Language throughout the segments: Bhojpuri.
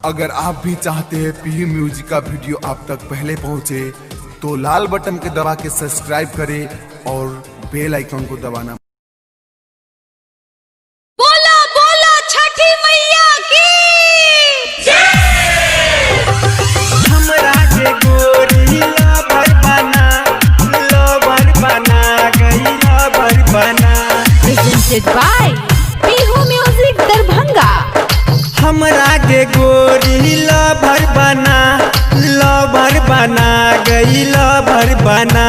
अगर आप भी चाहते हैं पीयू म्यूजिक का वीडियो आप तक पहले पहुंचे तो लाल बटन के दबा के सब्सक्राइब करें और बेल आइकन को दबाना। बोला बोला छठी मैया की हमरा के गोरी लवर बना गई लवर बना। Presented by Pihu music Darbhanga. हमरा के गोरी लवर बना गई लवर बना।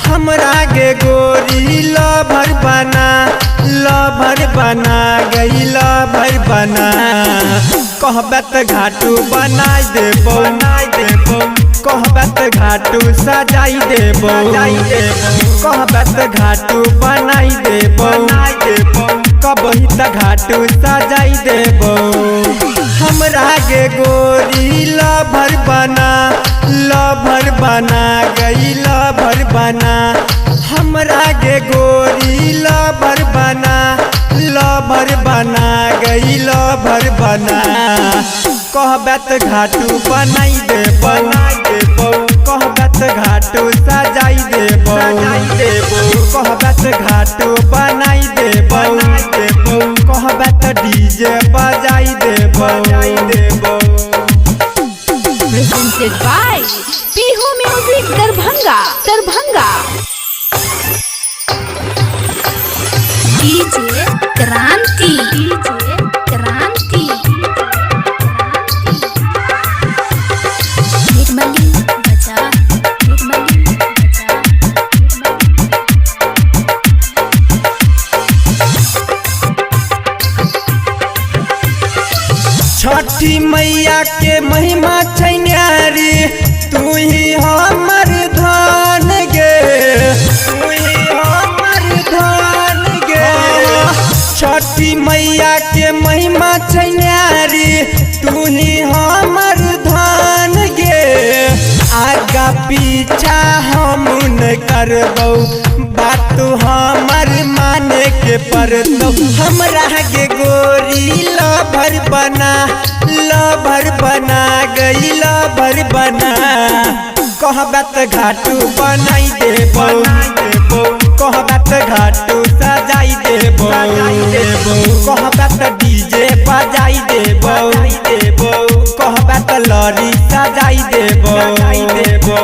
हमरा के गोरी लवर बना गई लवर बना। कहबे त घाटू बनाई देबो कहबे त घाटू सजाई देबो कहबे त घाटू बनाई देबो कबही त घाटू सजाई देबो। हमरा के गोरी लवर बना गई लवर बना। हमरा के गोरी लवर बना गई लवर बना। कहबे त घाटू बनाई देबो कहबे त घाटू सजाई देबो कहबे त घाटू बनाई देबो कहबे त डीजे बजाई देबो। Presented by Pihu music Darbhanga. DJ Kranti Nirmali बजा छठी मैया के महिमा छै न्यारी। तू ही हमर धन गे तू ही हमर धन गे। छठी मैया के महिमा छै न्यारी। तू ही हमर धन गे। आगा पीछा हम न करबौ बात हमर माने के पड़तौ। हमरा के गोरी लवर बना गई लवर बना। कहबे त घाटू बनाई देबो कहबे त घाटू सजाई देबो कहबे त डीजे बजाई देबो कहबे त लड़ी सजाई देबो।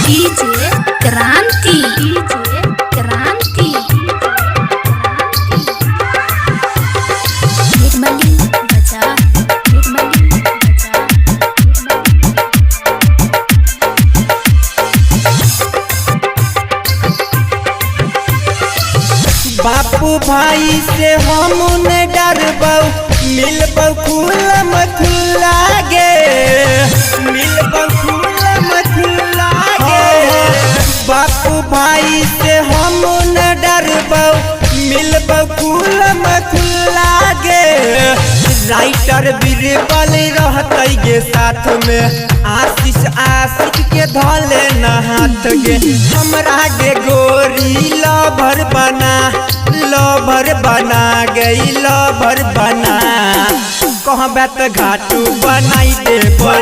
डीजे क्रांति निर्मली बजा बापू भाई से हम न डरबौ मिलबौ खुलम खुला गे मिलबौ खुलम खुला गे। बापू भाई से हम न डरबौ मिलबौ खुलम खुला गे। राइटर बीरबल रहतै गे साथ में आशिक के धले न हाथ गे। हमरा गे गोरी लवर बना गई लवर बना। कहबे त घाटू बनाई देबो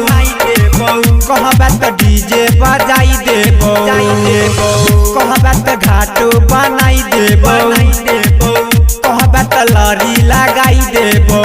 कहबे त डीजे बजाई देबो कहबे त घाटू बनाई देबो कहबे त लड़ी लगाई देबो।